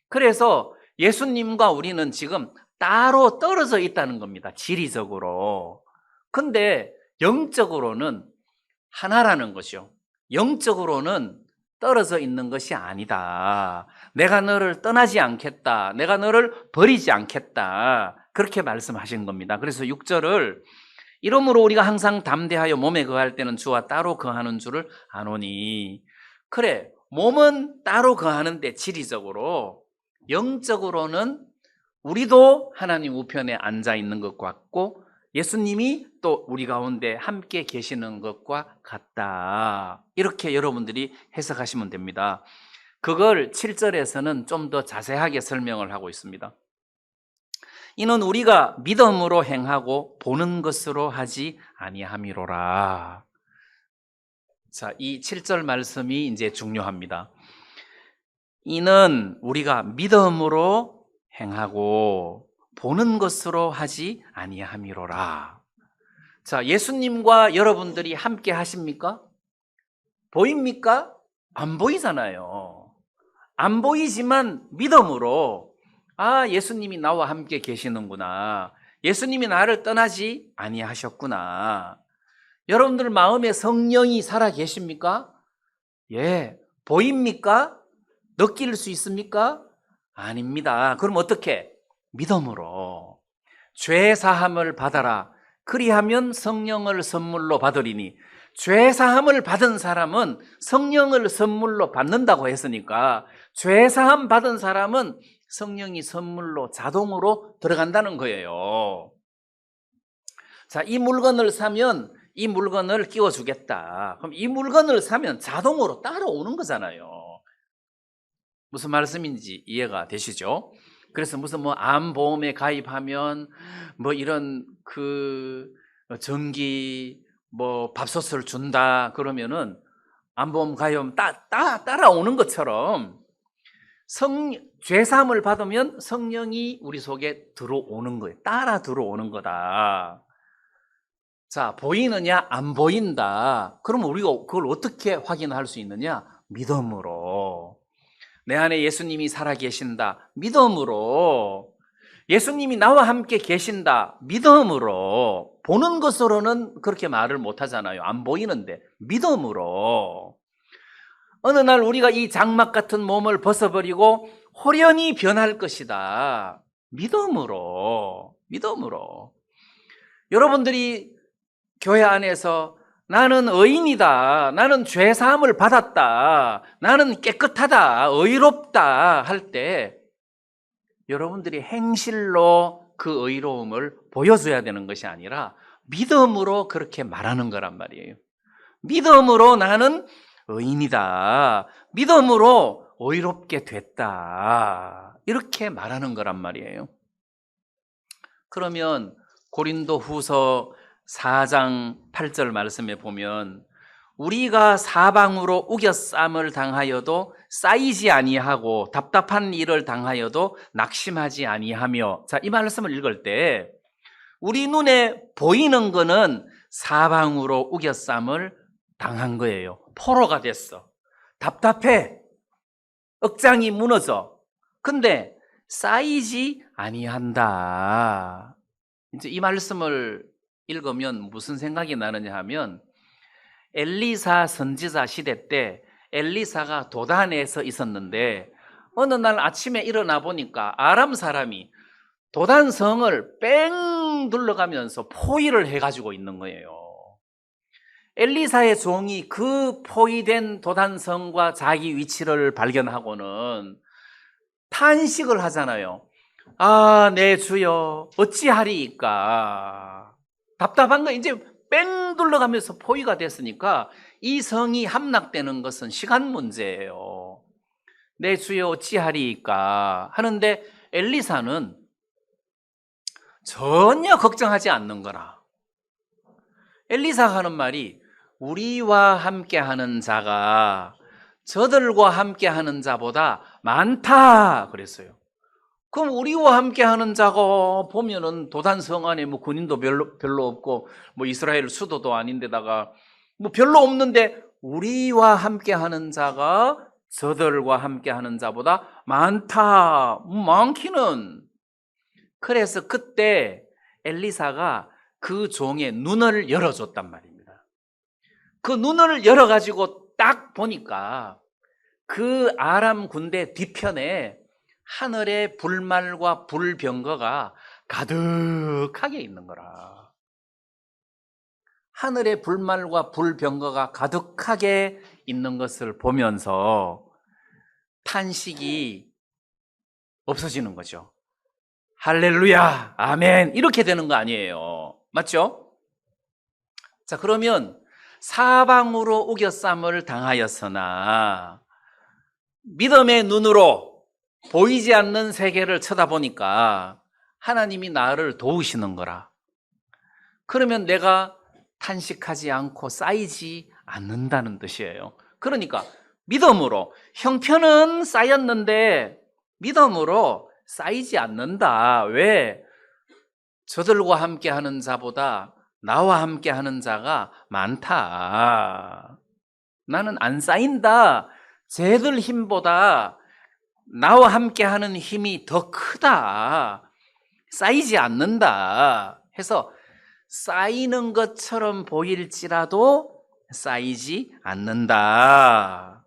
그래서 예수님과 우리는 지금 따로 떨어져 있다는 겁니다. 지리적으로. 근데 영적으로는 하나라는 것이요. 영적으로는 떨어져 있는 것이 아니다. 내가 너를 떠나지 않겠다. 내가 너를 버리지 않겠다. 그렇게 말씀하신 겁니다. 그래서 6절을 이러므로 우리가 항상 담대하여 몸에 거할 때는 주와 따로 거하는 줄을 아노니. 그래, 몸은 따로 거하는데 지리적으로, 영적으로는 우리도 하나님 우편에 앉아 있는 것 같고 예수님이 또 우리 가운데 함께 계시는 것과 같다. 이렇게 여러분들이 해석하시면 됩니다. 그걸 7절에서는 좀 더 자세하게 설명을 하고 있습니다. 이는 우리가 믿음으로 행하고 보는 것으로 하지 아니함이로라. 자, 이 7절 말씀이 이제 중요합니다. 이는 우리가 믿음으로 행하고 보는 것으로 하지 아니함이로라. 자, 예수님과 여러분들이 함께 하십니까? 보입니까? 안 보이잖아요. 안 보이지만 믿음으로, 아, 예수님이 나와 함께 계시는구나. 예수님이 나를 떠나지 아니하셨구나. 여러분들 마음에 성령이 살아 계십니까? 예. 보입니까? 느낄 수 있습니까? 아닙니다. 그럼 어떻게? 믿음으로. 죄 사함을 받아라. 그리하면 성령을 선물로 받으리니. 죄 사함을 받은 사람은 성령을 선물로 받는다고 했으니까 죄 사함 받은 사람은 성령이 선물로 자동으로 들어간다는 거예요. 자, 이 물건을 사면 이 물건을 끼워주겠다. 그럼 이 물건을 사면 자동으로 따라오는 거잖아요. 무슨 말씀인지 이해가 되시죠? 그래서 무슨 뭐 암보험에 가입하면 뭐 이런 그 전기 뭐 밥솥을 준다 그러면은 암보험 가입하면 따라오는 것처럼 죄사함을 받으면 성령이 우리 속에 들어오는 거예요. 따라 들어오는 거다. 자, 보이느냐? 안 보인다. 그럼 우리가 그걸 어떻게 확인할 수 있느냐? 믿음으로. 내 안에 예수님이 살아계신다. 믿음으로. 예수님이 나와 함께 계신다. 믿음으로. 보는 것으로는 그렇게 말을 못 하잖아요. 안 보이는데. 믿음으로. 어느 날 우리가 이 장막 같은 몸을 벗어버리고 호련히 변할 것이다. 믿음으로. 믿음으로. 여러분들이 교회 안에서 나는 의인이다. 나는 죄사함을 받았다. 나는 깨끗하다. 의롭다. 할 때 여러분들이 행실로 그 의로움을 보여줘야 되는 것이 아니라 믿음으로 그렇게 말하는 거란 말이에요. 믿음으로 나는 의인이다. 믿음으로 의롭게 됐다. 이렇게 말하는 거란 말이에요. 그러면 고린도 후서 4장 8절 말씀에 보면 우리가 사방으로 우겨쌈을 당하여도 쌓이지 아니하고 답답한 일을 당하여도 낙심하지 아니하며, 자, 이 말씀을 읽을 때 우리 눈에 보이는 거는 사방으로 우겨쌈을 당한 거예요. 포로가 됐어. 답답해. 억장이 무너져. 근데 쌓이지 아니한다. 이제 이 말씀을 읽으면 무슨 생각이 나느냐 하면 엘리사 선지자 시대 때 엘리사가 도단에서 있었는데 어느 날 아침에 일어나 보니까 아람 사람이 도단성을 뺑 둘러가면서 포위를 해가지고 있는 거예요. 엘리사의 종이 그 포위된 도단성과 자기 위치를 발견하고는 탄식을 하잖아요. 아, 내 주여 어찌하리이까. 답답한 거 이제 뺑 둘러가면서 포위가 됐으니까 이 성이 함락되는 것은 시간 문제예요. 내 주여 어찌하리이까 하는데 엘리사는 전혀 걱정하지 않는 거라. 엘리사가 하는 말이 우리와 함께하는 자가 저들과 함께하는 자보다 많다 그랬어요. 그럼 우리와 함께하는 자가 보면은 도단성 안에 뭐 군인도 별로 없고 뭐 이스라엘 수도도 아닌데다가 뭐 별로 없는데 우리와 함께하는 자가 저들과 함께하는 자보다 많다. 많기는. 그래서 그때 엘리사가 그 종의 눈을 열어줬단 말입니다. 그 눈을 열어가지고 딱 보니까 그 아람 군대 뒤편에 하늘의 불말과 불병거가 가득하게 있는 거라. 하늘에 불말과 불병거가 가득하게 있는 것을 보면서 탄식이 없어지는 거죠. 할렐루야, 아멘, 이렇게 되는 거 아니에요. 맞죠? 자, 그러면 사방으로 우겨쌈을 당하였으나 믿음의 눈으로 보이지 않는 세계를 쳐다보니까 하나님이 나를 도우시는 거라. 그러면 내가 탄식하지 않고 쌓이지 않는다는 뜻이에요. 그러니까 믿음으로, 형편은 쌓였는데 믿음으로 쌓이지 않는다. 왜? 저들과 함께 하는 자보다 나와 함께 하는 자가 많다. 나는 안 쌓인다. 쟤들 힘보다 나와 함께 하는 힘이 더 크다. 쌓이지 않는다. 해서 쌓이는 것처럼 보일지라도 쌓이지 않는다.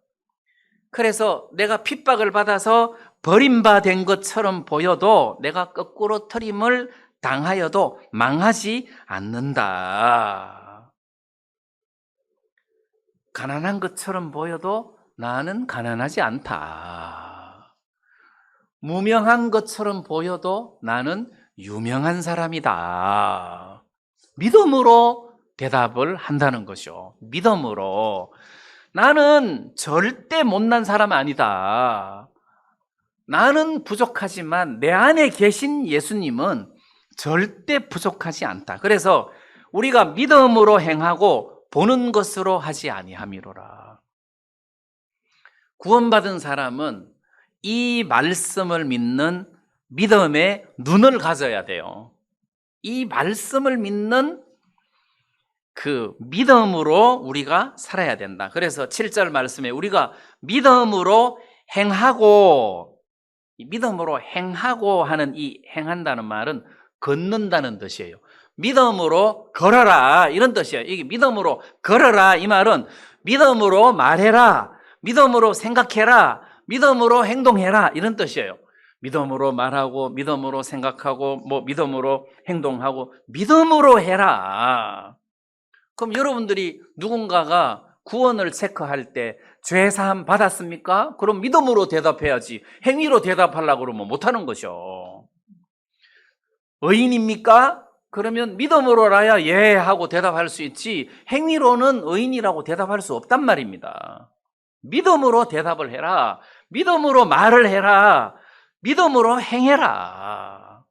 그래서 내가 핍박을 받아서 버림받은 것처럼 보여도 내가 거꾸로 트림을 당하여도 망하지 않는다. 가난한 것처럼 보여도 나는 가난하지 않다. 무명한 것처럼 보여도 나는 유명한 사람이다. 믿음으로 대답을 한다는 것이죠. 믿음으로. 나는 절대 못난 사람 아니다. 나는 부족하지만 내 안에 계신 예수님은 절대 부족하지 않다. 그래서 우리가 믿음으로 행하고 보는 것으로 하지 아니함이로라. 구원받은 사람은 이 말씀을 믿는 믿음의 눈을 가져야 돼요. 이 말씀을 믿는 그 믿음으로 우리가 살아야 된다. 그래서 7절 말씀에 우리가 믿음으로 행하고, 믿음으로 행하고 하는 이 행한다는 말은 걷는다는 뜻이에요. 믿음으로 걸어라, 이런 뜻이에요. 이게 믿음으로 걸어라, 이 말은 믿음으로 말해라, 믿음으로 생각해라, 믿음으로 행동해라, 이런 뜻이에요. 믿음으로 말하고, 믿음으로 생각하고, 믿음으로 행동하고, 믿음으로 해라. 그럼 여러분들이 누군가가 구원을 체크할 때 죄사함 받았습니까? 그럼 믿음으로 대답해야지. 행위로 대답하려고 그러면 못하는 거죠. 의인입니까? 그러면 믿음으로라야 예 하고 대답할 수 있지, 행위로는 의인이라고 대답할 수 없단 말입니다. 믿음으로 대답을 해라. 믿음으로 말을 해라. 믿음으로 행해라.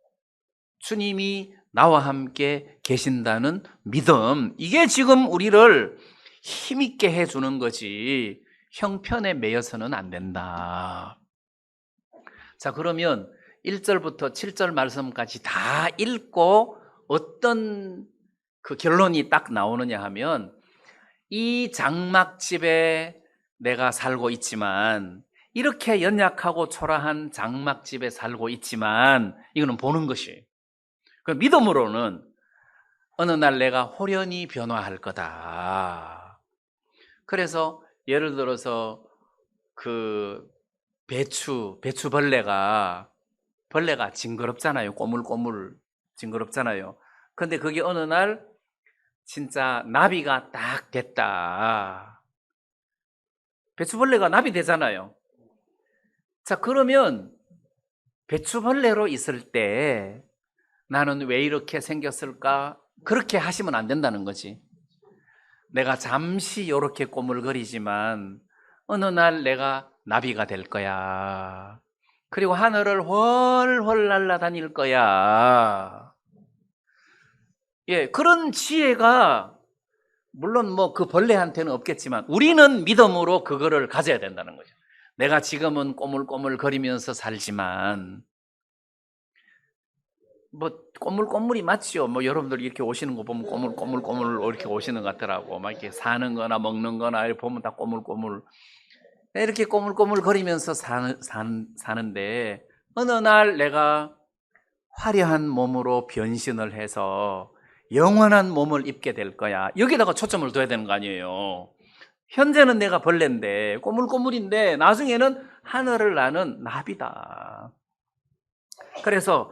주님이 나와 함께 계신다는 믿음, 이게 지금 우리를 힘있게 해주는 거지 형편에 매여서는 안 된다. 자, 그러면 1절부터 7절 말씀까지 다 읽고 어떤 그 결론이 딱 나오느냐 하면, 이 장막집에 내가 살고 있지만, 이렇게 연약하고 초라한 장막집에 살고 있지만, 이거는 보는 것이에요. 그 믿음으로는 어느 날 내가 호련히 변화할 거다. 그래서 예를 들어서 그 배추벌레가 징그럽잖아요. 꼬물꼬물 징그럽잖아요. 근데 그게 어느 날 진짜 나비가 딱 됐다. 배추벌레가 나비 되잖아요. 자, 그러면 배추벌레로 있을 때 나는 왜 이렇게 생겼을까? 그렇게 하시면 안 된다는 거지. 내가 잠시 이렇게 꼬물거리지만 어느 날 내가 나비가 될 거야. 그리고 하늘을 훨훨 날아다닐 거야. 예, 그런 지혜가 물론 그 벌레한테는 없겠지만 우리는 믿음으로 그거를 가져야 된다는 거죠. 내가 지금은 꼬물꼬물거리면서 살지만, 꼬물꼬물이 맞죠. 여러분들 이렇게 오시는 거 보면 꼬물꼬물 이렇게 오시는 것 같더라고. 막 이렇게 사는 거나 먹는 거나 이렇게 보면 다 꼬물꼬물. 이렇게 꼬물꼬물거리면서 사는데, 어느 날 내가 화려한 몸으로 변신을 해서 영원한 몸을 입게 될 거야. 여기다가 초점을 둬야 되는 거 아니에요. 현재는 내가 벌레인데, 꼬물꼬물인데, 나중에는 하늘을 나는 나비다. 그래서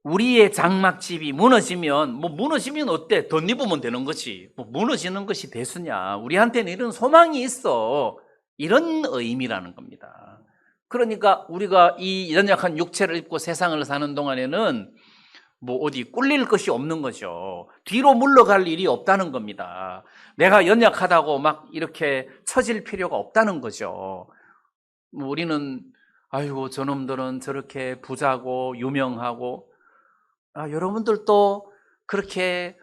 우리의 장막집이 무너지면 뭐 무너지면 어때? 덧입으면 되는 거지. 뭐 무너지는 것이 대수냐? 우리한테는 이런 소망이 있어. 이런 의미라는 겁니다. 그러니까 우리가 이 연약한 육체를 입고 세상을 사는 동안에는 뭐 어디 꿀릴 것이 없는 거죠. 뒤로 물러갈 일이 없다는 겁니다. 내가 연약하다고 막 이렇게 처질 필요가 없다는 거죠. 뭐 우리는 아이고 저놈들은 저렇게 부자고 유명하고 여러분들도 그렇게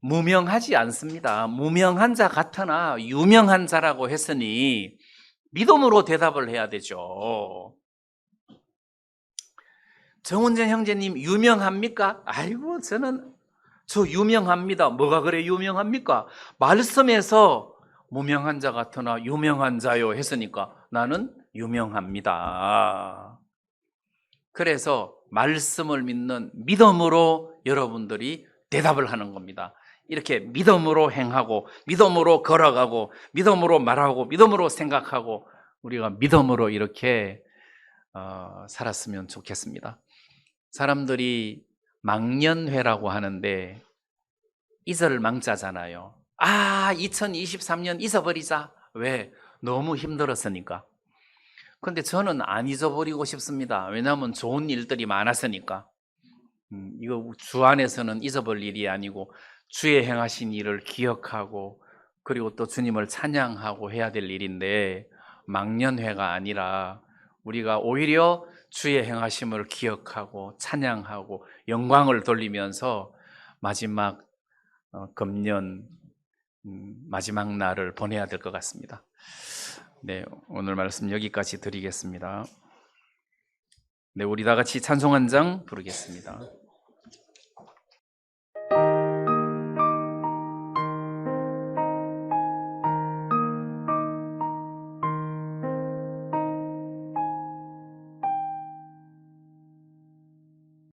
무명하지 않습니다. 무명한 자 같으나 유명한 자라고 했으니 믿음으로 대답을 해야 되죠. 정운전 형제님 유명합니까? 아이고 저 유명합니다. 뭐가 그래 유명합니까? 말씀에서 무명한 자 같으나 유명한 자요 했으니까 나는 유명합니다. 그래서 말씀을 믿는 믿음으로 여러분들이 대답을 하는 겁니다. 이렇게 믿음으로 행하고 믿음으로 걸어가고 믿음으로 말하고 믿음으로 생각하고 우리가 믿음으로 이렇게 살았으면 좋겠습니다. 사람들이 망년회라고 하는데 잊을 망자잖아요. 2023년 잊어버리자. 왜? 너무 힘들었으니까. 근데 저는 안 잊어버리고 싶습니다. 왜냐하면 좋은 일들이 많았으니까. 이거 주 안에서는 잊어버릴 일이 아니고 주의 행하신 일을 기억하고 그리고 또 주님을 찬양하고 해야 될 일인데 망년회가 아니라 우리가 오히려 주의 행하심을 기억하고 찬양하고 영광을 돌리면서 마지막 금년 마지막 날을 보내야 될 것 같습니다. 네, 오늘 말씀 여기까지 드리겠습니다. 네, 우리 다 같이 찬송 한 장 부르겠습니다.